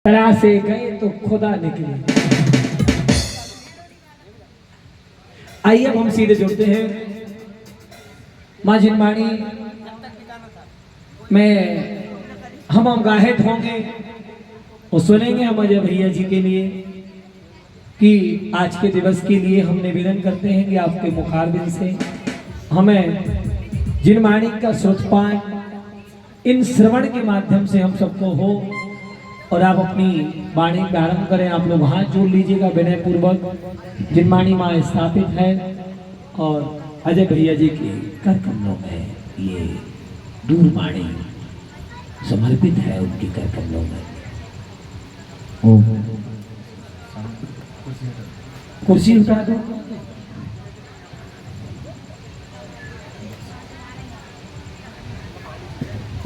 तरह से गए तो खुदा निकले। आइए अब हम सीधे जुड़ते हैं माँ जिनवाणी में। हम गाहित होंगे और सुनेंगे हम अजय भैया जी के लिए कि आज के दिवस के लिए हम निवेदन करते हैं कि आपके मुखारबिन से हमें जिनवाणी का श्रुतपान इन श्रवण के माध्यम से हम सबको हो और आप अपनी वाणी प्रारंभ करें। आप लोग हाथ जोड़ लीजिएगा विनय पूर्वक। जिनवाणी माँ स्थापित है और अजय भैया जी के कर कमलों में ये दूर वाणी समर्पित है, उनकी कर कमलों में। कुर्सी उठा दो।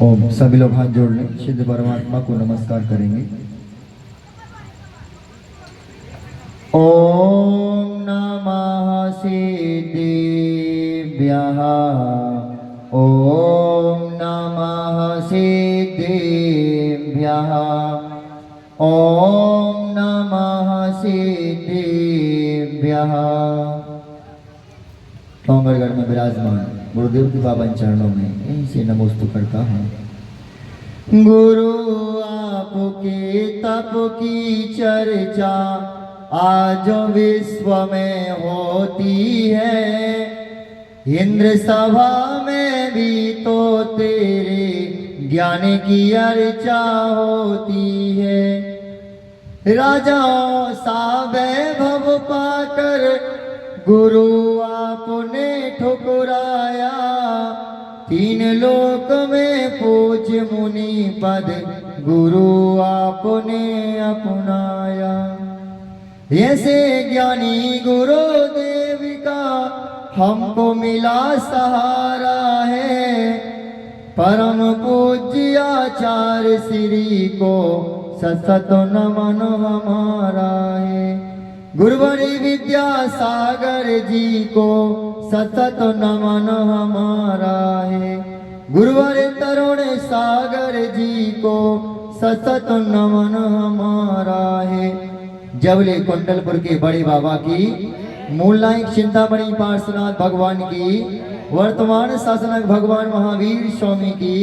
ओम सभी लोग हाथ जोड़ लें, सिद्ध परमात्मा को नमस्कार करेंगे। ओम नमः सिद्धिभ्यः, ओम नमः सिद्धिभ्यः, ओम नमः सिद्धिभ्यः। डोंगरगढ़ में विराजमान गुरुदेव के पावन चरणों में यहीं से नमोस्तु करता हूँ। गुरु आपके तप की चर्चा आज विश्व में होती है, इंद्र सभा में भी तो तेरे ज्ञान की अर्चा होती है। राजाओं सा वैभव पाकर गुरु आपने ठुकराया, तीन लोक में पूज्य मुनि पद गुरु आपने अपनाया। ऐसे ज्ञानी गुरुदेव का हमको मिला सहारा है, परम पूज्य आचार्य श्री को सतत नमन हमारा है। गुरुवरी विद्यासागर जी को सतत नमन हमारा है। गुरुवरी तरुण सागर जी को सतत नमन हमारा है। जबले कुंडलपुर के बड़े बाबा की, मूल नायक चिंतामणि पार्श्वनाथ भगवान की, वर्तमान शासनक भगवान महावीर स्वामी की,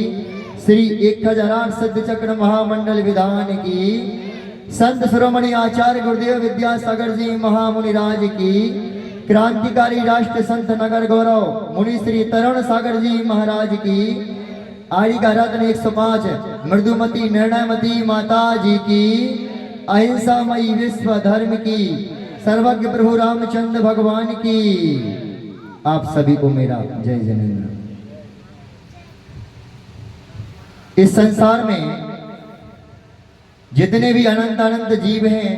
श्री 1008 सिद्ध चक्र महामंडल विधान की, संत शिरोमणि आचार्य गुरुदेव विद्यासागर जी महामुनिराज की, क्रांतिकारी राष्ट्र संत नगर गौरव मुनि श्री तरुण सागर जी महाराज की, आर्य का रत्न 105 मृदुमती निर्णयमती माता जी की, अहिंसामयी विश्व धर्म की, सर्वज्ञ प्रभु रामचंद्र भगवान की, आप सभी को मेरा जय जनेन्द्र। इस संसार में जितने भी अनंत अनंत जीव हैं,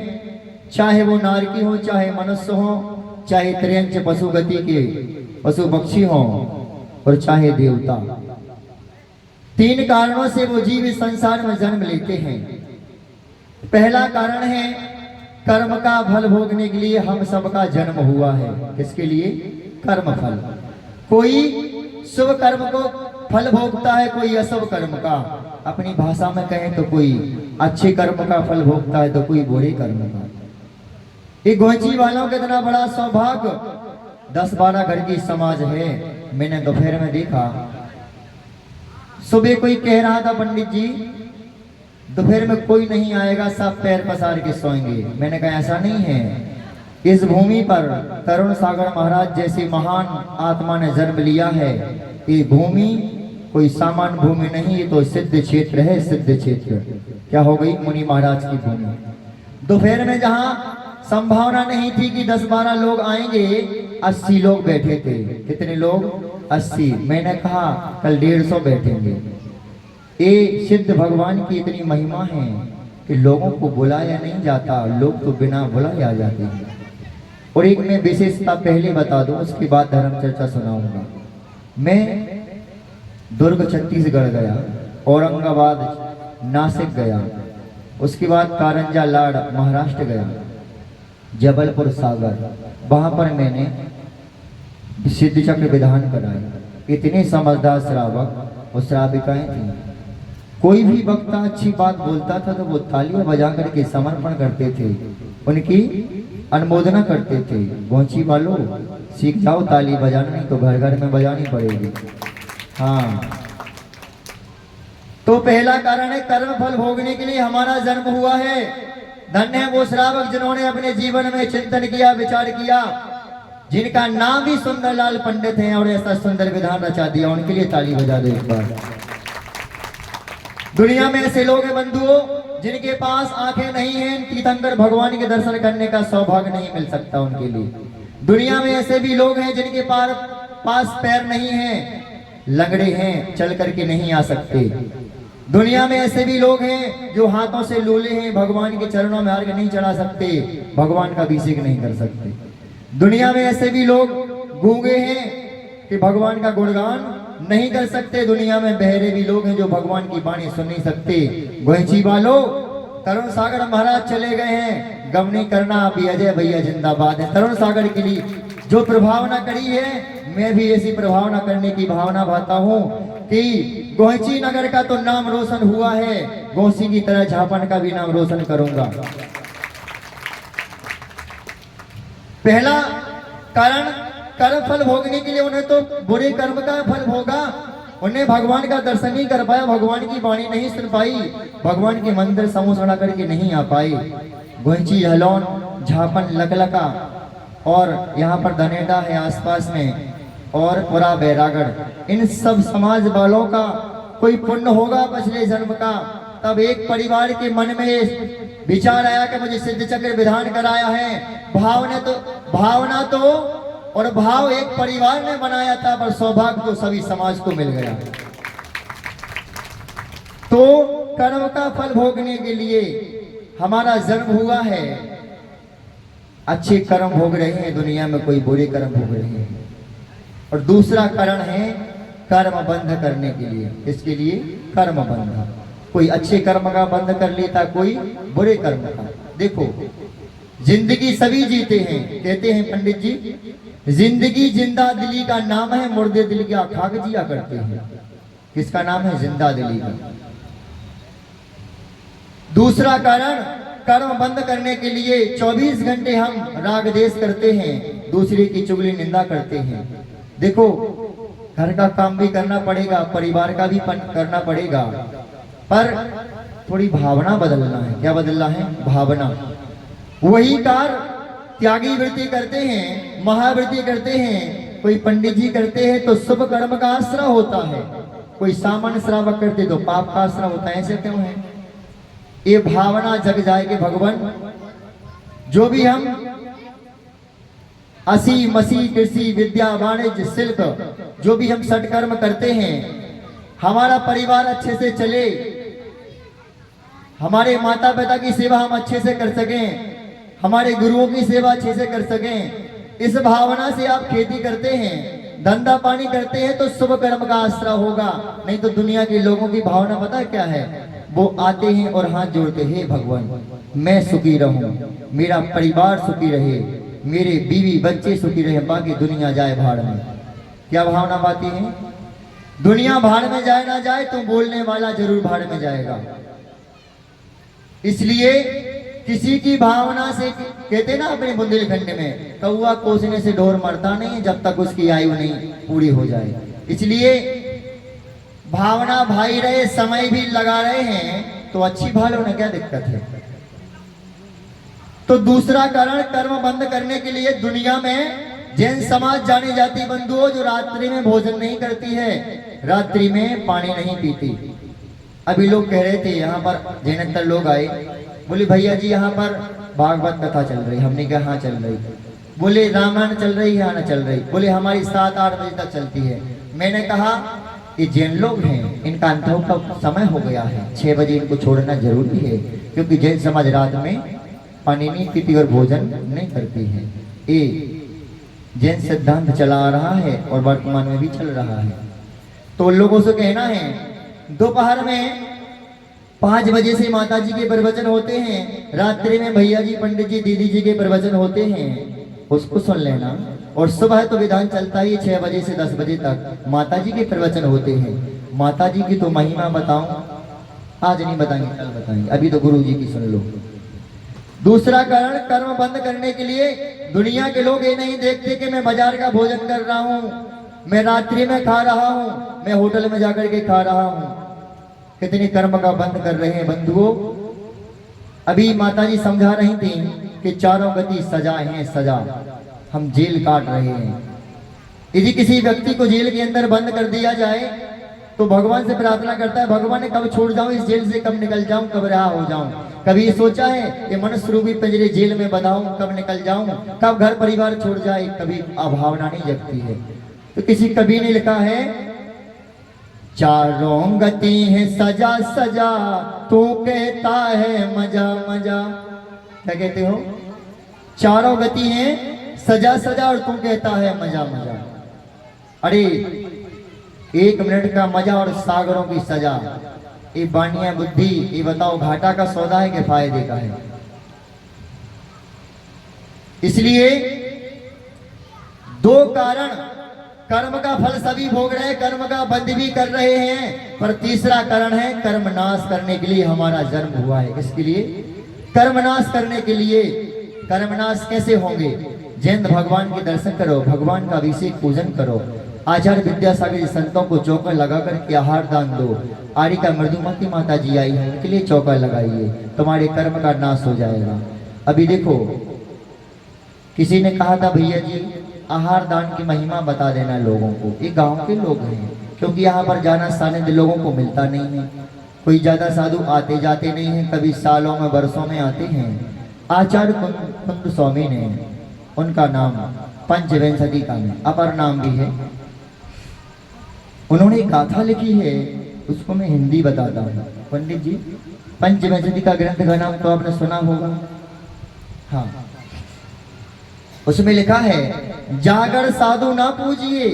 चाहे वो नारकी हो, चाहे मनुष्य हो, चाहे त्रियंच पशु गति के पशु पक्षी हो, और चाहे देवता, तीन कारणों से वो जीव इस संसार में जन्म लेते हैं। पहला कारण है कर्म का फल भोगने के लिए हम सबका जन्म हुआ है। किसके लिए? कर्म फल। कोई शुभ कर्म को फल भोगता है, कोई अशुभ कर्म का। अपनी भाषा में कहें तो कोई अच्छे कर्म का फल भोगता है तो कोई बुरे कर्म का। ये गोंची वालों का इतना बड़ा सौभाग्य, 10-12 घर की समाज है। मैंने दोपहर में देखा, सुबह कोई कह रहा था पंडित जी दोपहर में कोई नहीं आएगा, सब पैर पसार के सोएंगे। मैंने कहा ऐसा नहीं है। इस भूमि पर तरुण सागर महाराज जैसे महान आत्मा ने जन्म लिया है। ये भूमि कोई सामान्य भूमि नहीं, ये तो सिद्ध क्षेत्र है। सिद्ध क्षेत्र क्या हो गई? मुनि महाराज की भूमि। दोपहर में जहां संभावना नहीं थी कि 10-12 लोग आएंगे, 80 लोग बैठे थे। कितने लोग? 80। मैंने कहा कल 150 बैठेंगे। ये सिद्ध भगवान की इतनी महिमा है कि लोगों को बुलाया नहीं जाता, लोग तो बिना बुलाए आ जाते हैं। और एक मैं विशेषता पहले बता दूं, उसके बाद धर्म चर्चा सुनाऊंगा। मैं दुर्ग छत्तीसगढ़ गया, औरंगाबाद नासिक गया, उसके बाद कारंजा लाड़ महाराष्ट्र गया, जबलपुर सागर, वहां पर मैंने सिद्ध चक्र विधान कराए। इतने समझदार श्रावक और श्राविकाएं थी। कोई भी वक्ता अच्छी बात बोलता था तो वो तालियां बजा करके समर्पण करते थे, उनकी अनुमोदना करते थे। गोंची वालों सीख जाओ ताली बजाना, नहीं तो घर घर में बजानी पड़ेगी। हाँ, तो पहला कारण है कर्म फल भोगने के लिए हमारा जन्म हुआ है। धन्य है वो श्रावक जिन्होंने अपने जीवन में चिंतन किया, विचार किया, जिनका नाम भी सुंदरलाल पंडित है और ऐसा सुंदर विधान रचा दिया। उनके लिए ताली बजा दो एक बार। दुनिया में ऐसे लोग हैं बंधुओं जिनके पास आंखें नहीं हैं, तीर्थंकर भगवान के दर्शन करने का सौभाग्य नहीं मिल सकता उनके लिए। दुनिया में ऐसे भी लोग हैं जिनके पास पैर नहीं हैं, लंगड़े हैं, चल करके नहीं आ सकते। दुनिया में ऐसे भी लोग हैं जो हाथों से लूले हैं, भगवान के चरणों में अर्घ नहीं चढ़ा सकते, भगवान का अभिषेक नहीं कर सकते। दुनिया में ऐसे भी लोग गूंगे हैं कि भगवान का गुणगान नहीं कर सकते। दुनिया में बहरे भी लोग हैं जो भगवान की वाणी सुन नहीं सकते। गोंची वालों, तरुण सागर महाराज चले गए हैं, गम नहीं करना, अभी अजय भैया जिंदाबाद है। तरुण सागर के लिए जो प्रभावना करी है, मैं भी ऐसी प्रभावना करने की भावना भाता हूँ कि गोंची नगर का तो नाम रोशन हुआ है, गोंसी की तरह झापन का भी नाम रोशन करूंगा। पहला कारण कर्म फल भोगने के लिए उन्हें तो बुरे कर्म का फल भोगा, उन्हें भगवान का दर्शन नहीं कर पाया, भगवान की वाणी नहीं सुन पाई, भगवान के मंदिर समूह सड़ा करके नहीं आ पाई। गोंची, हलौन, झापन, लकलका और यहाँ पर धनेटा है आसपास में, और पूरा बैरागढ़, इन सब समाज वालों का कोई पुण्य होगा पिछले जन्म का। तब एक परिवार के मन में विचार आया कि मुझे सिद्ध चक्र विधान कराया है। भावना तो और भाव एक परिवार ने बनाया था, पर सौभाग्य तो सभी समाज को मिल गया। तो कर्म का फल भोगने के लिए हमारा जन्म हुआ है। अच्छे कर्म भोग रहे हैं दुनिया में, कोई बुरे कर्म भोग रहे हैं। और दूसरा कारण है कर्म बंध करने के लिए। इसके लिए कर्म बंध, कोई अच्छे कर्म का बंध कर लेता, कोई बुरे कर्म का। देखो, जिंदगी सभी जीते हैं, कहते हैं पंडित जी, जिंदगी जिंदा दिली का नाम है, मुर्दे दिल क्या खाक जिया करते हैं। किसका नाम है? जिंदा दिली का। दूसरा कारण कर्म बंद करने के लिए 24 घंटे हम राग देश करते हैं, दूसरे की चुगली निंदा करते हैं। देखो, घर का काम भी करना पड़ेगा, परिवार का भी करना पड़ेगा, पर थोड़ी भावना बदलना है। क्या बदलना है? भावना। वही कार त्यागी वृत्ति करते हैं, महावृत्ति करते हैं, कोई पंडित जी करते हैं तो शुभ कर्म का आश्रय होता है, कोई सामान्य श्रावक करते तो पाप का आश्रय होता है। ऐसे क्यों है? ये भावना जग जाए कि भगवान, जो भी हम असी मसी कृषि विद्या वाणिज्य शिल्प जो भी हम सत्कर्म करते हैं, हमारा परिवार अच्छे से चले, हमारे माता पिता की सेवा हम अच्छे से कर सकें, हमारे गुरुओं की सेवा अच्छे से कर सकें, इस भावना से आप खेती करते हैं, धंधा पानी करते हैं तो शुभ कर्म का आश्रय होगा। नहीं तो दुनिया के लोगों की भावना पता क्या है? वो आते हैं और हाथ जोड़ते हैं, भगवान मैं सुखी रहूं, मेरा परिवार सुखी रहे, मेरे बीवी बच्चे सुखी रहे, बाकी दुनिया जाए भाड़ में। क्या भावना बातें हैं? दुनिया भाड़ में जाए ना जाए, तो बोलने वाला जरूर भाड़ में जाएगा। इसलिए किसी की भावना से, कहते ना अपने बुंदेलखंड में, कौआ कोसने से ढोर मरता नहीं जब तक उसकी आयु नहीं पूरी हो जाए। इसलिए भावना भाई रहे, समय भी लगा रहे हैं तो अच्छी भालो ने क्या दिक्कत है। तो दूसरा कारण कर्म बंद करने के लिए दुनिया में जैन समाज जानी जाती बंधुओं, जो रात्रि में भोजन नहीं करती है, रात्रि में पानी नहीं पीती। अभी लोग कह रहे थे, यहाँ पर जैनतर लोग आए, बोले भैया जी यहाँ पर भागवत कथा चल रही। हमने कहा हाँ चल रही। बोले रामायण चल रही है? हाँ ना चल रही। बोले हमारी 7-8 बजे तक चलती है। मैंने कहा ये जैन लोग हैं, इनका अंतों का समय हो गया है, 6 बजे इनको छोड़ना जरूरी है, क्योंकि जैन समाज रात में पानी नहीं पीती और भोजन नहीं करती है। ये जैन सिद्धांत चला आ रहा है और वर्तमान में भी चल रहा है। तो लोगों से कहना है, दोपहर में 5 बजे से माता जी के प्रवचन होते हैं, रात्रि में भैया जी, पंडित जी, दीदी जी के प्रवचन होते हैं, उसको सुन लेना। और सुबह तो विधान चलता ही 6 बजे से 10 बजे तक माता जी के प्रवचन होते हैं। माता जी की तो महिमा बताऊं, आज नहीं बताएंगे, कल बताएंगे, अभी तो गुरु जी की सुन लो। दूसरा कारण, कर्म बंद करने के लिए दुनिया के लोग ये नहीं देखते कि मैं बाजार का भोजन कर रहा हूँ, मैं रात्रि में खा रहा हूँ, मैं होटल में जाकर के खा रहा हूँ। कितनी कर्म का बंद कर रहे हैं बंधुओं। अभी माताजी समझा रही थी कि चारों गति सजा है, सजा। हम जेल काट रहे हैं। यदि किसी व्यक्ति को जेल के अंदर बंद कर दिया जाए तो भगवान से प्रार्थना करता है, भगवान ने कब छोड़ जाऊं इस जेल से, कब निकल जाऊं, कब रहा हो जाऊं। कभी ये सोचा है ये मनुष्य रूपी पिंजरे जेल में बंधाऊं, कब निकल जाऊं, कब घर परिवार छोड़ जाए, कभी भावना नहीं जगती है। तो किसी कवि ने लिखा है, चारों गति है सजा सजा, तू कहता है मजा मजा। क्या कहते हो? चारों गति है सजा सजा और तू कहता है मजा मजा। अरे 1 मिनट का मजा और सागरों की सजा, ये बानिया बुद्धि, ये बताओ घाटा का सौदा है कि फायदे का है? इसलिए 2 कारण, कर्म का फल सभी भोग रहे, कर्म का बंद भी कर रहे हैं, पर तीसरा कारण है कर्म नाश करने के लिए हमारा जन्म हुआ है। इसके लिए कर्म नाश करने के लिए, कर्म नाश कैसे होंगे? जैन भगवान के दर्शन करो, भगवान का अभिषेक पूजन करो, आचार्य विद्यासागर जी संतों को चौका लगा करके आहार दान दो। आरिका मृदुमती माता जी आई है, उनके लिए चौका लगाइए, तुम्हारे कर्म का नाश हो जाएगा। अभी देखो, किसी ने कहा था भैया जी आहार दान की महिमा बता देना लोगों को। ये गांव के लोग हैं, क्योंकि यहाँ पर जाना सानिध्य लोगों को मिलता नहीं है, कोई ज्यादा साधु आते जाते नहीं है, कभी सालों में वर्षों में आते हैं। आचार्य कुंद स्वामी ने, उनका नाम पंचविंशति का में अपर नाम भी है, उन्होंने एक गाथा लिखी है, उसको मैं हिंदी बताता हूँ। पंडित जी, पंचविंशति का ग्रंथ का नाम तो आपने सुना होगा। हाँ, उसमें लिखा है, जागर साधु ना पूजिए,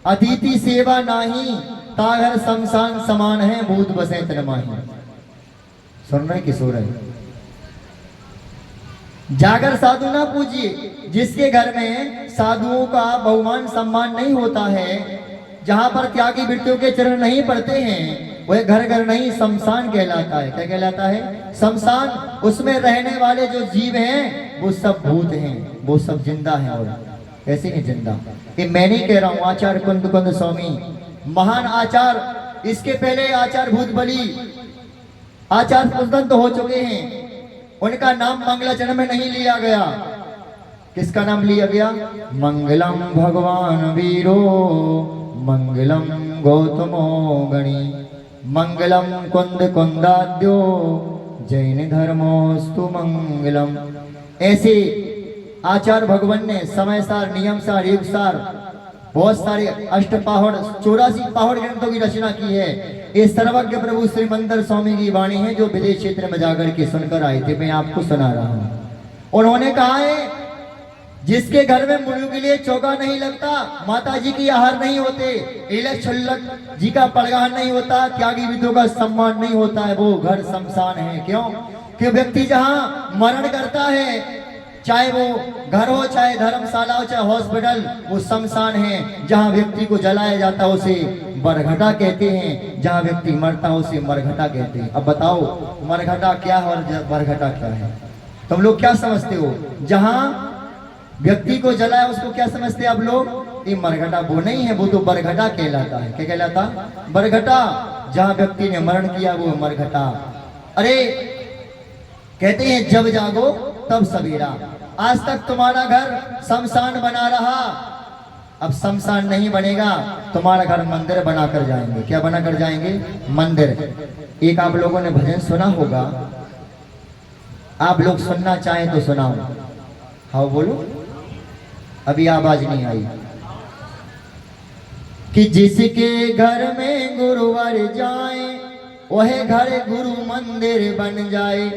अतिथि सेवा नाही, तागर शमशान समान है, भूत बसे त्रमाही। सुन रहे किशोर है? जागर साधु ना पूजिए, जिसके घर में साधुओं का बहुमान सम्मान नहीं होता है, जहां पर त्यागी वृत्तियों के चरण नहीं पड़ते हैं, वह घर घर नहीं शमशान कहलाता है। क्या कहलाता है? शमशान। उसमें रहने वाले जो जीव हैं वो सब भूत हैं, वो सब जिंदा हैं। और कैसे हैं जिंदा? ये मैं नहीं कह रहा हूं, आचार्य कुंद स्वामी महान आचार्य, इसके पहले आचार्य भूत बली, आचार्य पुस्तक हो चुके हैं, उनका नाम मंगलाचरण में नहीं लिया गया। किसका नाम लिया गया? मंगलम भगवान वीरो, मंगलम गौतमो गणी, मंगलम कुंद कुंदाद्यो, जैन धर्मोस्तु मंगलम। ऐसे आचार्य भगवान ने समय सार, नियम सार, युग सार, बहुत सारे अष्टपाहड़ 84 पहाड़ ग्रंथों की रचना की है। ये सर्वज्ञ प्रभु श्री मंदिर स्वामी की वाणी है, जो विदेश क्षेत्र में जाकर के सुनकर आए थे, मैं आपको सुना रहा हूं। उन्होंने कहा है, जिसके घर में मुनियों के लिए चौका नहीं लगता, माता जी की आहार नहीं होते, इलक छल्लक जी का पड़गान नहीं होता, त्यागी विधों का सम्मान नहीं होता है, वो घर शमशान है। क्यों? कि व्यक्ति जहां मरण करता है, चाहे वो घर हो, चाहे धर्मशाला हो, चाहे हॉस्पिटल, वो शमशान है। जहां व्यक्ति को जलाया जाता है उसे बरघटा कहते हैं, जहां व्यक्ति मरता है उसे मरघटा कहते हैं। अब बताओ मरघटा क्या है और बरघटा क्या है? तुम लोग क्या समझते हो? जहां व्यक्ति को जलाया उसको क्या समझते हैं आप लोग? ये मरघटा। वो नहीं है, वो तो बरघटा कहलाता है। क्या कहलाता? बरघटा। जहां व्यक्ति ने मरण किया वो मरघटा। अरे कहते हैं जब जागो तब सवेरा। आज तक तुम्हारा घर शमशान बना रहा, अब शमशान नहीं बनेगा, तुम्हारा घर मंदिर बनाकर जाएंगे। क्या बनाकर जाएंगे? मंदिर। एक आप लोगों ने भजन सुना होगा, आप लोग सुनना चाहें तो सुनाओ। हाँ बोलो, अभी आवाज नहीं आई। कि जिसके घर में गुरुवार जाए, वह घर गुरु मंदिर बन जाए।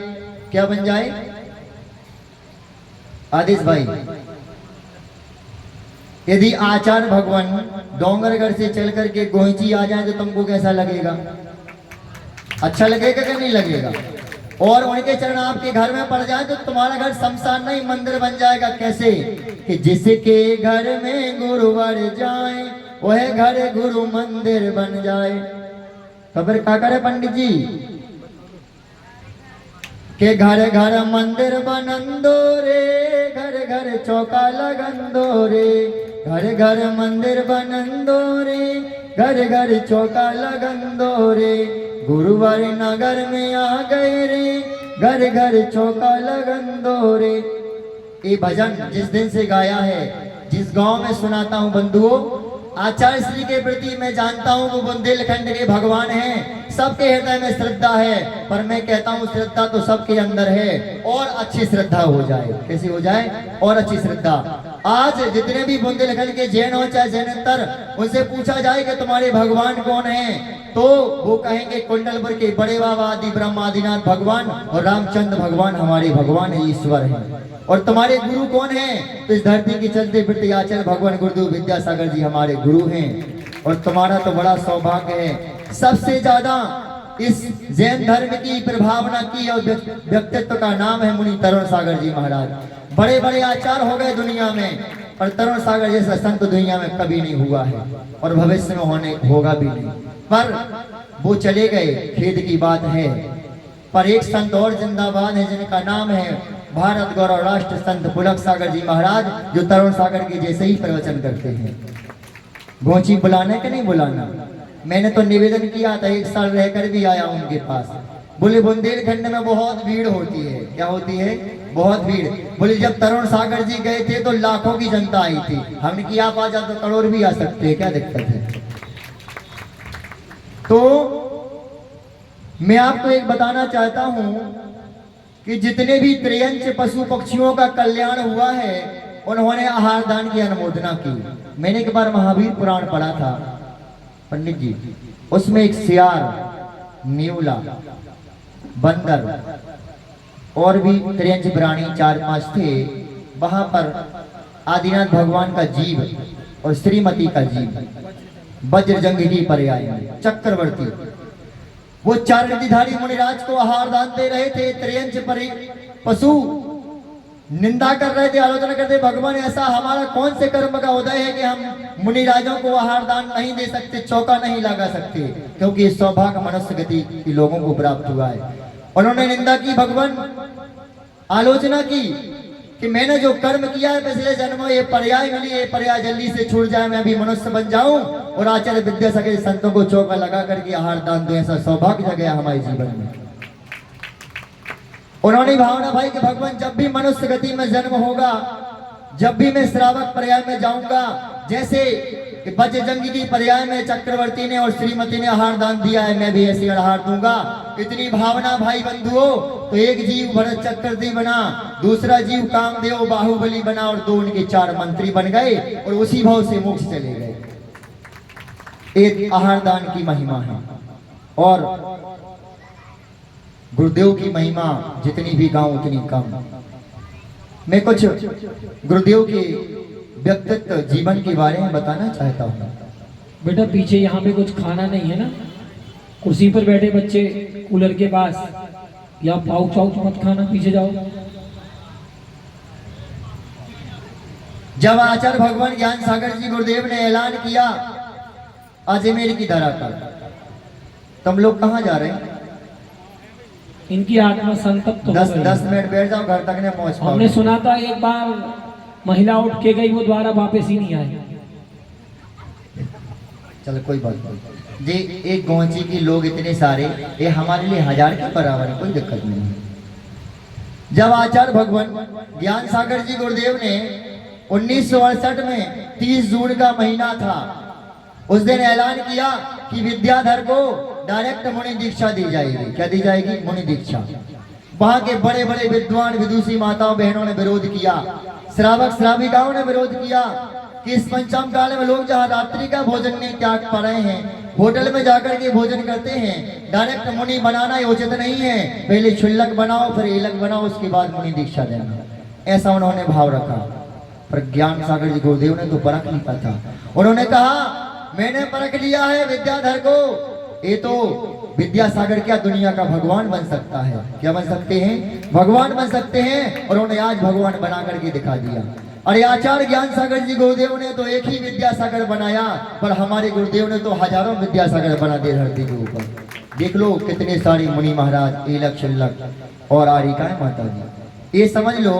क्या बन जाए? आदेश भाई, यदि आचार्य भगवान डोंगरगढ़ से चल करके गोहिंची आ जाए तो तुमको कैसा लगेगा? अच्छा लगेगा कि नहीं लगेगा? और उनके चरण आपके घर में पड़ जाए तो तुम्हारा घर शमशान नहीं मंदिर बन जाएगा। कैसे? कि जिसके घर में गुरुवर जाए, वह घर गुरु मंदिर बन जाए। खबर क्या करे पंडित जी? के घर घर मंदिर बनंदो रे, घर घर चौका लगंदो रे, घर घर मंदिर बनंदो रे, घर घर चौका लगंदो रे, गुरुवार नगर में आ गए रे, घर घर चौका लगंदो रे। ये भजन जिस दिन से गाया है, जिस गांव में सुनाता हूं बंधुओं, आचार्य श्री के प्रति मैं जानता हूं वो बुंदेलखंड के भगवान हैं, सबके हृदय में श्रद्धा है, पर मैं कहता हूं श्रद्धा तो सबके अंदर है, और अच्छी श्रद्धा हो जाए। कैसी हो जाए? और अच्छी श्रद्धा। आज जितने भी बुंदेलखंड के जैन हो चाहे जैनेतर, उनसे पूछा जाए कि तुम्हारे भगवान कौन है, तो वो कहेंगे कुंडलपुर के बड़े बाबा आदि ब्रह्मादिनाथ भगवान और रामचंद्र भगवान हमारे भगवान है, ईश्वर है। और तुम्हारे गुरु कौन है? तो इस धरती के चलते फिरते आचार्य भगवान गुरुदेव विद्यासागर जी हमारे गुरु हैं। और तुम्हारा तो बड़ा सौभाग्य है, सबसे ज्यादा इस जैन धर्म की प्रभावना की और व्यक्तित्व का नाम है मुनि तरुण सागर जी महाराज। बड़े बड़े आचार्य हो गए दुनिया में, पर तरुण सागर जैसा संत दुनिया में कभी नहीं हुआ है और भविष्य में होगा भी नहीं। पर वो चले गए, खेद की बात है। पर एक संत और जिंदाबाद है, जिनका नाम है भारत गौरव राष्ट्र संत पुलक सागर जी महाराज, जो तरुण सागर के जैसे ही प्रवचन करते हैं। गोची बुलाना कि नहीं बुलाना? मैंने तो निवेदन किया था, 1 साल रहकर भी आया उनके पास। बोले बुंदेलखंड में बहुत भीड़ होती है। क्या होती है? बहुत भीड़। बोले जब तरुण सागर जी गए थे तो लाखों की जनता आई थी, हमने किया आप आ जाओ तो करोड़ भी आ सकते हैं, क्या दिक्कत है? तो मैं आपको एक बताना चाहता हूं कि जितने भी त्रियंच पशु पक्षियों का कल्याण हुआ है, उन्होंने आहार दान की अनुमोदना की। मैंने एक बार महावीर पुराण पढ़ा था पंडित जी, उसमें एक सियार, न्यूला, बंदर और भी त्रियंच प्राणी 4-5 थे। वहां पर आदिनाथ भगवान का जीव और श्रीमती का जीव वज्रजंग की पर्याय में चक्रवर्ती, वो 4 नदीधारी मुनिराज को आहार दान दे रहे थे। त्रियंच पशु निंदा कर रहे थे, आलोचना करते, भगवान ऐसा हमारा कौन से कर्म का उदय है कि हम मुनिराजों को आहार दान नहीं दे सकते, चौका नहीं लगा सकते, क्योंकि इस सौभाग्य मनुष्य गति के लोगों को प्राप्त हुआ है। उन्होंने निंदा की, भगवान आलोचना की कि मैंने जो कर्म किया है पिछले जन्म में, ये पर्याय मिली, ये पर्याय जल्दी से छूट जाए, मैं अभी मनुष्य बन जाऊं और आचार्य विद्यासागर संतों को चौका लगा करके आहार दान दो, ऐसा सौभाग्य आ गया हमारे जीवन में। उन्होंने भावना भाई कि भगवान जब भी मनुष्य गति में जन्म होगा, जब भी मैं श्रावक पर्याय में जाऊंगा, जैसे वज्रजंगी की पर्याय में चक्रवर्ती ने और श्रीमती ने आहार दान दिया है, मैं भी ऐसे आहार दूंगा। इतनी भावना भाई बंधुओं, तो एक जीव भरत चक्रवर्ती बना, दूसरा जीव कामदेव बाहुबली बना और 2 उनके 4 मंत्री बन गए और उसी भाव से मोक्ष चले गए। एक आहार दान की महिमा है। और गुरुदेव की महिमा जितनी भी गाऊं उतनी कम। मैं कुछ गुरुदेव के व्यक्तित्व जीवन के बारे में बताना चाहता हूँ। बेटा पीछे यहाँ पे कुछ खाना नहीं है ना, कुर्सी पर बैठे बच्चे कूलर के पास, या पाउच वाउच मत खाना, पीछे जाओ। जब आचार्य भगवान ज्ञान सागर जी गुरुदेव ने ऐलान किया अजमेर की धरा पर, तुम लोग कहाँ जा रहे हैं? इनकी आत्मा संतप्त हो गई। 10 मिनट बैठ जाओ, घर तक ने पहुंच पाओ। हमने सुना था एक बार महिला उठ के गई, वो द्वारा वापस ही नहीं आई। चलो कोई बात नहीं जी, एक गोंची की लोग इतने सारे, ये हमारे लिए 1000 के बराबर है, कोई दिक्कत नहीं है। जब आचार्य भगवान ज्ञान सागर जी गुरुदेव ने 1968 में 30 जून का महीना था, उस दिन ऐलान किया कि विद्याधर को डायरेक्ट मुनि दीक्षा दी जाएगी। क्या दी जाएगी? मुनि दीक्षा। वहां के बड़े बड़े विद्वान विदुषी माताओं बहनों ने विरोध किया, श्रावक श्राविकाओं ने विरोध किया कि इस पंचम काल में लोग जहाँ रात्रि का भोजन नहीं त्याग पा रहे हैं, होटल में जाकर के भोजन करते हैं, डायरेक्ट मुनि बनाना ये उचित नहीं है, पहले क्षुल्लक बनाओ फिर एलक बनाओ, उसके बाद मुनि दीक्षा देना, ऐसा उन्होंने भाव रखा। पर ज्ञान सागर जी गुरुदेव ने तो परख लिया था। उन्होंने कहा मैंने परख लिया है विद्याधर को, ये तो विद्यासागर क्या दुनिया का भगवान बन सकता है। क्या बन सकते हैं? भगवान बन सकते हैं। और उन्होंने आज भगवान बना करके दिखा दिया। अरे आचार्य ज्ञान सागर जी गुरुदेव ने तो एक ही विद्यासागर बनाया, पर हमारे गुरुदेव ने तो हजारों विद्यासागर बना दिए धरती के ऊपर। देख लो कितने सारे मुनि महाराज एलक शिल्लक और आरिकाएं माता जी। ये समझ लो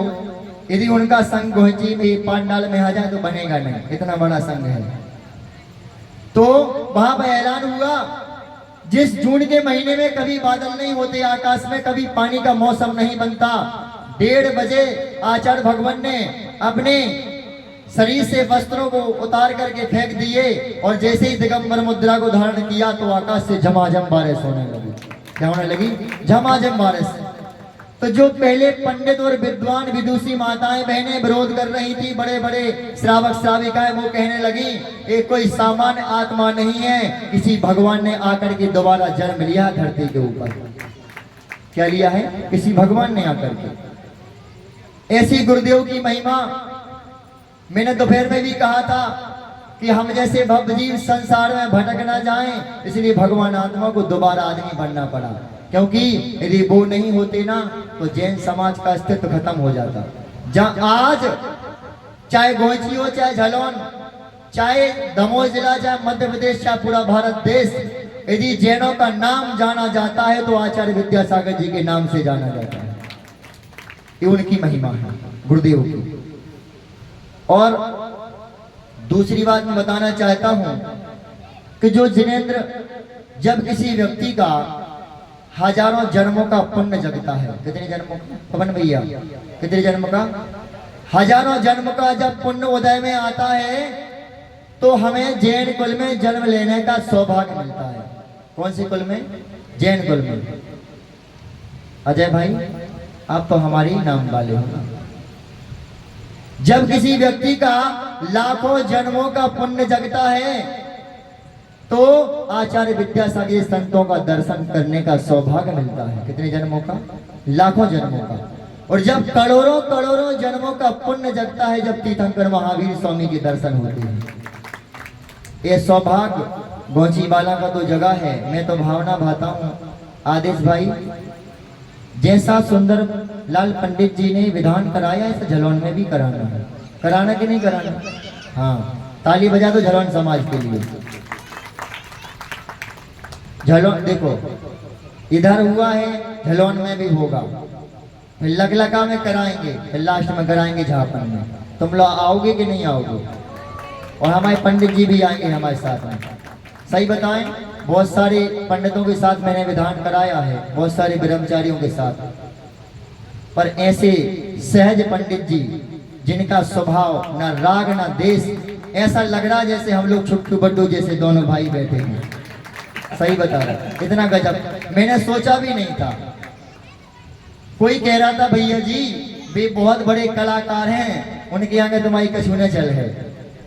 यदि उनका संग गोहची में पांडाल में आ जाए तो बनेगा नहीं, इतना बड़ा संग है। तो वहां पर ऐलान हुआ, जिस जून के महीने में कभी बादल नहीं होते आकाश में, कभी पानी का मौसम नहीं बनता, 1:30 बजे आचार्य भगवान ने अपने शरीर से वस्त्रों को उतार करके फेंक दिए और जैसे ही दिगंबर मुद्रा को धारण किया तो आकाश से झमाझम बारिश होने लगी। क्या होने लगी? झमाझम बारिश। तो जो पहले पंडित और विद्वान विदुषी माताएं बहनें विरोध कर रही थी, बड़े बड़े श्रावक श्राविकाएं, वो कहने लगी ये कोई सामान्य आत्मा नहीं है, किसी भगवान ने आकर के दोबारा जन्म लिया धरती के ऊपर। क्या लिया है? किसी भगवान ने आकर के। ऐसी गुरुदेव की महिमा। मैंने दोपहर में भी कहा था कि हम जैसे भव जीव संसार में भटक ना जाएं, इसलिए भगवान आत्मा को दोबारा आदमी बनना पड़ा, क्योंकि यदि वो नहीं होते ना तो जैन समाज का अस्तित्व खत्म हो जाता। जहां आज चाहे गोंची हो, चाहे झलोन, चाहे दमोह जिला, चाहे मध्य प्रदेश, चाहे पूरा भारत देश, यदि जैनों का नाम जाना जाता है तो आचार्य विद्यासागर जी के नाम से जाना जाता है। ये उनकी महिमा है गुरुदेव की। और दूसरी बात मैं बताना चाहता हूं कि जो जिनेंद्र, जब किसी व्यक्ति का हजारों जन्मों का पुण्य जगता है, कितने जन्मों का पवन भैया, कितने जन्म का? हजारों जन्म का जब पुण्य उदय में आता है तो हमें जैन कुल में जन्म लेने का सौभाग्य मिलता है। कौन सी कुल में? जैन कुल में। अजय भाई आप तो हमारे ही नाम वाले हो ना। जब किसी व्यक्ति का लाखों जन्मों का पुण्य जगता है तो आचार्य विद्यासागर संतों का दर्शन करने का सौभाग्य मिलता है। कितने जन्मों का? लाखों जन्मों का। और जब करोड़ों करोड़ों जन्मों का पुण्य जगता है, जब तीर्थंकर महावीर स्वामी के दर्शन होते हैं। ये सौभाग्य गोंचीवाला का तो जगह है। मैं तो भावना भाता हूँ आदेश भाई, जैसा सुंदर लाल पंडित जी ने विधान कराया ऐसा झलोन में भी कराना है। कराना कि नहीं कराना? हाँ, ताली बजा दो झलोन समाज के लिए। झलोन देखो इधर हुआ है, झलोन में भी होगा, फिर लकलका में कराएंगे, फिर लास्ट में कराएंगे झापन में। तुम लोग आओगे कि नहीं आओगे? और हमारे पंडित जी भी आएंगे हमारे साथ में। सही बताएं, बहुत सारे पंडितों के साथ मैंने विधान कराया है, बहुत सारे ब्रह्मचारियों के साथ, पर ऐसे सहज पंडित जी जिनका स्वभाव ना राग ना देश, ऐसा लग रहा जैसे हम लोग छुट्टू बड्डू जैसे दोनों भाई बैठे हैं। सही बता रहा, इतना गजब मैंने सोचा भी नहीं था। कोई कह रहा था भैया जी वे बहुत बड़े कलाकार हैं, उनके आगे तुम्हारी कछू न चल है।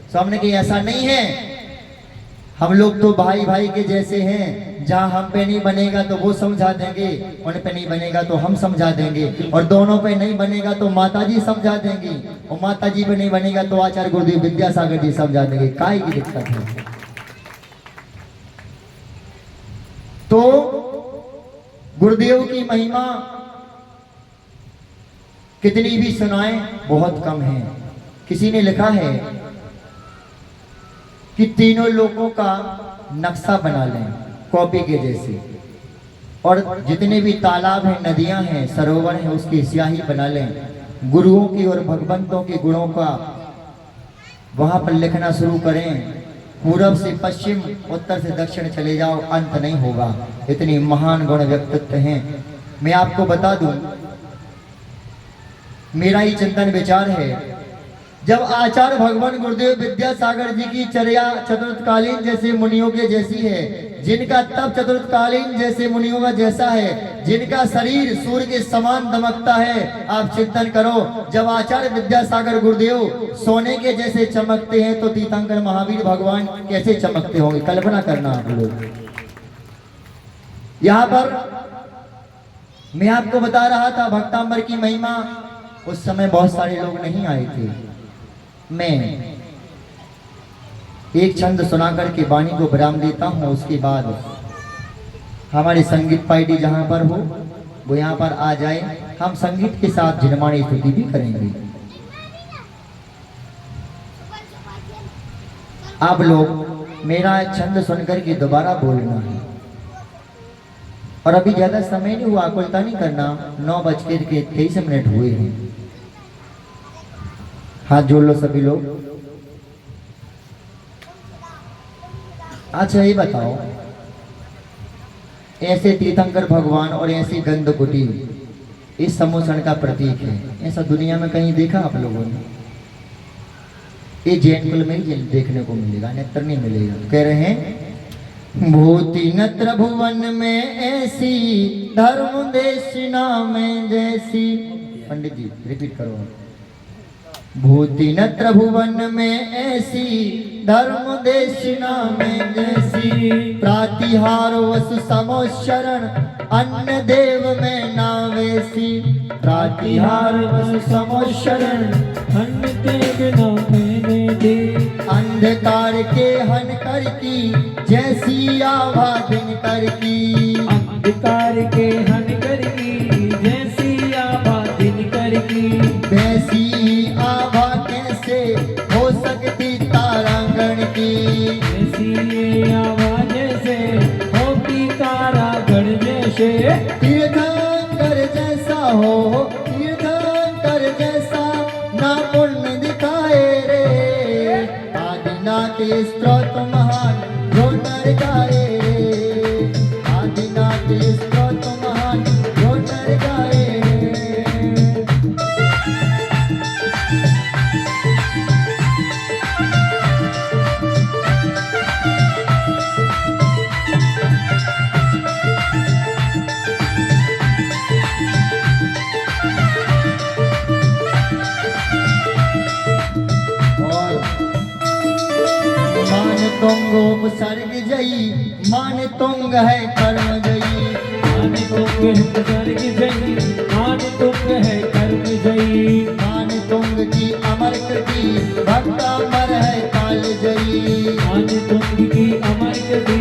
तो हमने कहा ऐसा नहीं है, हम लोग तो भाई भाई के जैसे हैं। जहाँ हम पे नहीं बनेगा तो वो समझा देंगे, उन पे नहीं बनेगा तो हम समझा देंगे, और दोनों पे नहीं बनेगा तो माता जी समझा देंगी, और माता जी पे नहीं बनेगा तो आचार्य गुरुदेव विद्यासागर जी समझा देंगे। काय की दिक्कत है? तो गुरुदेव की महिमा कितनी भी सुनाएं बहुत कम है। किसी ने लिखा है कि तीनों लोगों का नक्शा बना लें कॉपी के जैसे, और जितने भी तालाब हैं, नदियां हैं, सरोवर हैं, उसकी स्याही बना लें। गुरुओं की और भगवंतों के गुणों का वहां पर लिखना शुरू करें। पूरब से पश्चिम, उत्तर से दक्षिण चले जाओ, अंत नहीं होगा। इतनी महान गुण व्यक्तित्व हैं। मैं आपको बता दूं, मेरा ही चिंतन विचार है, जब आचार्य भगवान गुरुदेव विद्यासागर जी की चर्या चतुर्थकालीन जैसे मुनियों के जैसी है, जिनका तप चतुर्थकालीन जैसे मुनियों का जैसा है, जिनका शरीर सूर्य के समान दमकता है, आप चिंतन करो जब आचार्य विद्यासागर गुरुदेव सोने के जैसे चमकते हैं तो तीर्थंकर महावीर भगवान कैसे चमकते होंगे? कल्पना करना आप लोग। यहाँ पर मैं आपको बता रहा था भक्तांबर की महिमा। उस समय बहुत सारे लोग नहीं आए थे। मैं एक छंद सुना करके वाणी को विराम देता हूँ। उसके बाद हमारे संगीत पार्टी जहाँ पर हो वो यहाँ पर आ जाए, हम संगीत के साथ झिनमाणी स्तुति भी करेंगे। आप लोग मेरा छंद सुनकर के दोबारा बोलना है। और अभी ज्यादा समय नहीं हुआ, आकुलता नहीं करना, 9:23 हुए हैं। हाथ जोड़ लो सभी लोग। अच्छा ये बताओ, ऐसे तीर्थंकर भगवान और ऐसी गंधकुटी इस समोषण का प्रतीक है, ऐसा दुनिया में कहीं देखा आप लोगों ने? ये जैन कुल में ही देखने को मिलेगा, नेत्र नहीं मिलेगा। कह रहे हैं भूति नत्र भुवन में ऐसी, धर्म देशिना में जैसी। पंडित जी रिपीट करो। भूति नत्र भुवन में ऐसी, धर्म देशिना में जैसी। प्रातिहार वसु समोशरण, अन्न देव में नावेसी। प्रातिहार वसु समोशरण, अन्न देव नाम दे। अंधकार के हन कर की, जैसी आभा दिन कर की। अंधकार के हन कर की, जैसी आभा दिन कर की। वैसी आभा कैसे हो सकती तारांगण की। ऐसी आभा जैसे होती तारागण जैसे। तीर्थंकर जैसा हो, तीर्थंकर जैसा ना पुण्य दिखाए रे। आदिनाथ स्तोत्र महान जो नर गाए रे। आदिनाथ स्तोत्र महान जो नर गाए रे। मान तुंग सर्ग जई, मान तुंग है कर्म जई। मान तुंग है सर्ग जई, मान तुंग है कर्म जई। मान तुंग की अमर कृति, भक्त अमर है काल जई। मान तुंग की अमर कृति,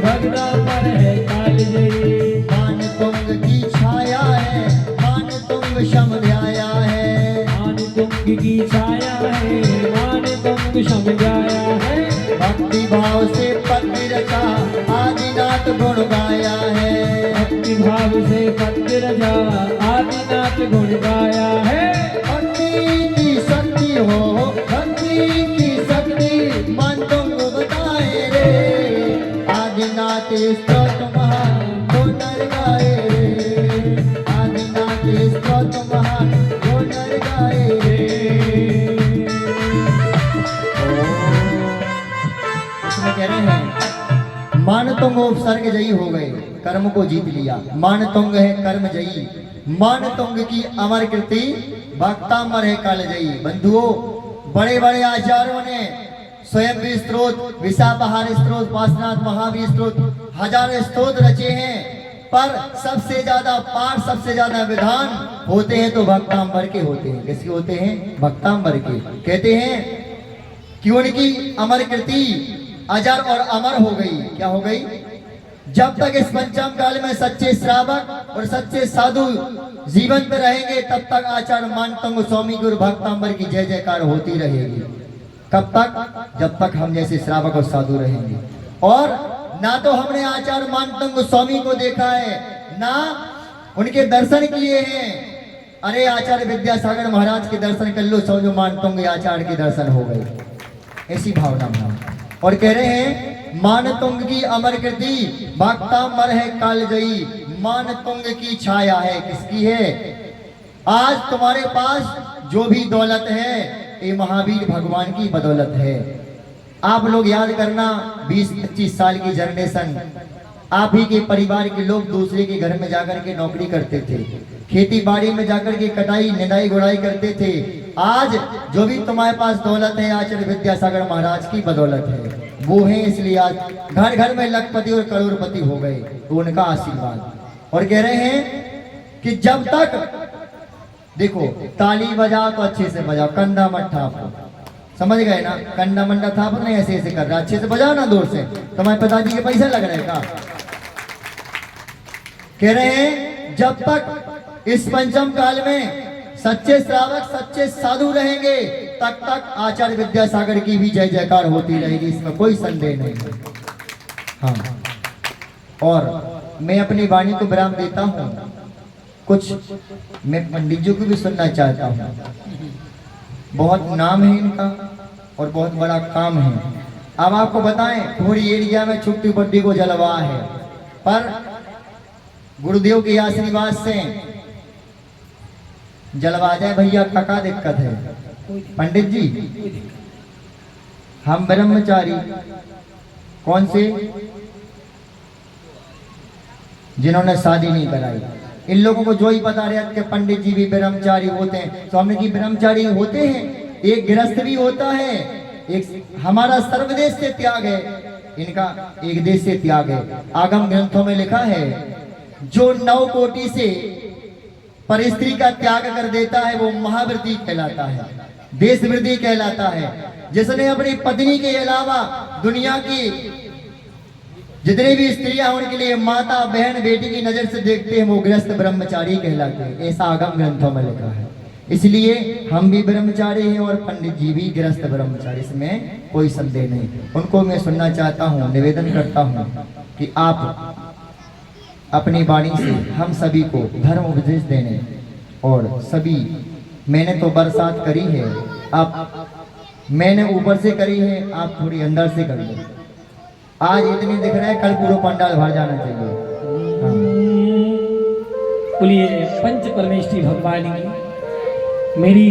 भक्त अमर है काल जई। मान तुंग की छाया है, मान तुंग शम ध्याया है। मान तुंग की छाया है, मान तुंग शम जाया है। भक्ति भाव से पति रचा, आदिनाथ गुण गाया है। भक्ति भाव से पत्र रजा, आदिनाथ गुण गाया है। भक्ति की शक्ति हो, भक्ति की शक्ति मन तुम बताए रे। आदिनाथ स्तोत्र महान जो नर गाए रे। आदिनाथ स्तोत्र महान जो नर गाए रे। इसमें कह रहे हैं मान तुंग उपसर्ग जयी हो गए, कर्म को जीत लिया। मान तुंग है कर्म जयी, मान तुंग की अमर कृति, भक्तामर है काल जयी। बंधुओं, बड़े बड़े आचार्यों ने स्वयं भी स्त्रोत, विशापहार स्त्रोत, पार्श्वनाथ महावीर स्त्रोत, हजारों स्त्रोत रचे हैं, पर सबसे ज्यादा पाठ, सबसे ज्यादा विधान होते हैं तो भक्तांबर के होते हैं। किसके होते हैं? भक्तांबर के। कहते हैं कि उनकी अमर कृति अजर और अमर हो गई। क्या हो गई? जब तक इस पंचम काल में सच्चे श्रावक और सच्चे साधु जीवन में रहेंगे, तब तक आचार्य मानतंग स्वामी गुरु भक्तांबर की जय जयकार होती रहेगी। कब तक? जब तक हम जैसे श्रावक और साधु रहेंगे। और ना तो हमने आचार्य मानतंग स्वामी को देखा है, ना उनके दर्शन किए हैं। अरे आचार्य विद्यासागर महाराज के दर्शन कर लो, समझो मानतंग आचार्य के दर्शन हो गए। ऐसी भावना बना। और कह रहे हैं मान तुंग की अमर कृति, भक्तांबर है काल जयी। मान तुंग की छाया है, किसकी है? आज तुम्हारे पास जो भी दौलत है, ये महावीर भगवान की बदौलत है। आप लोग याद करना, 20-25 साल की जनरेशन, आप ही के परिवार के लोग दूसरे के घर में जाकर के नौकरी करते थे, खेती बाड़ी में जाकर के कटाई निदाई गुड़ाई करते थे। आज जो भी तुम्हारे पास दौलत है, आचार्य विद्यासागर महाराज की बदौलत है। वो है इसलिए आज घर घर में लखपति और करोड़पति हो गए, तो उनका आशीर्वाद। और कह रहे हैं कि जब तक देखो, ताली बजाओ तो अच्छे से बजाओ, कंधा मत ठापो। समझ गए ना? कंधा मंडा थाप नहीं, ऐसे ऐसे कर रहा, अच्छे से बजाओ ना दूर से। तुम्हारे पिताजी के पैसे लग रहे का? कह रहे हैं जब तक इस पंचम काल में सच्चे श्रावक, सच्चे साधु रहेंगे, तब तक आचार्य विद्यासागर की भी जय जयकार होती रहेगी, इसमें कोई संदेह नहीं है। हाँ, और मैं अपनी वाणी को विराम देता हूँ। कुछ मैं पंडित जी को भी सुनना चाहता हूँ। बहुत नाम है इनका और बहुत बड़ा काम है। अब आपको बताएं, पूरी एरिया में छुट्टी बड्डी को जलवा है, पर गुरुदेव के आशीर्वाद से जलवा जाए भैया, का दिक्कत है पंडित जी? हम ब्रह्मचारी, कौन से? जिन्होंने शादी नहीं कराई। इन लोगों को जो ही पता रहा कि पंडित जी भी ब्रह्मचारी होते हैं, तो हमने की ब्रह्मचारी होते हैं। एक गृहस्थ भी होता है, एक हमारा सर्वदेश से त्याग है, इनका एक देश से त्याग है। आगम ग्रंथों में लिखा है, जो 9 कोटि से पर स्त्री का त्याग कर देता है वो महाव्रती कहलाता है, देशव्रती कहलाता है। जिसने अपनी पत्नी के अलावा दुनिया की जितनी भी स्त्रियां उनके लिए माता बहन बेटी की नजर से देखते हैं वो गृहस्थ ब्रह्मचारी कहलाते हैं, ऐसा आगम ग्रंथों में लिखा है। इसलिए हम भी ब्रह्मचारी हैं और पंडित जी भी गृहस्थ ब्रह्मचारी, इसमें कोई संदेह नहीं। उनको मैं सुनना चाहता हूँ, निवेदन करता हूँ कि आप अपनी वाणी से हम सभी को धर्म उपदेश देने, और सभी मैंने तो बरसात करी है, आप मैंने ऊपर से करी है, आप थोड़ी अंदर से कर दो। आज इतनी दिख रहा है, कल पूरा पंडाल भर जाना चाहिए। हाँ। बोलिए पंच परमेष्ठी भगवान की। मेरी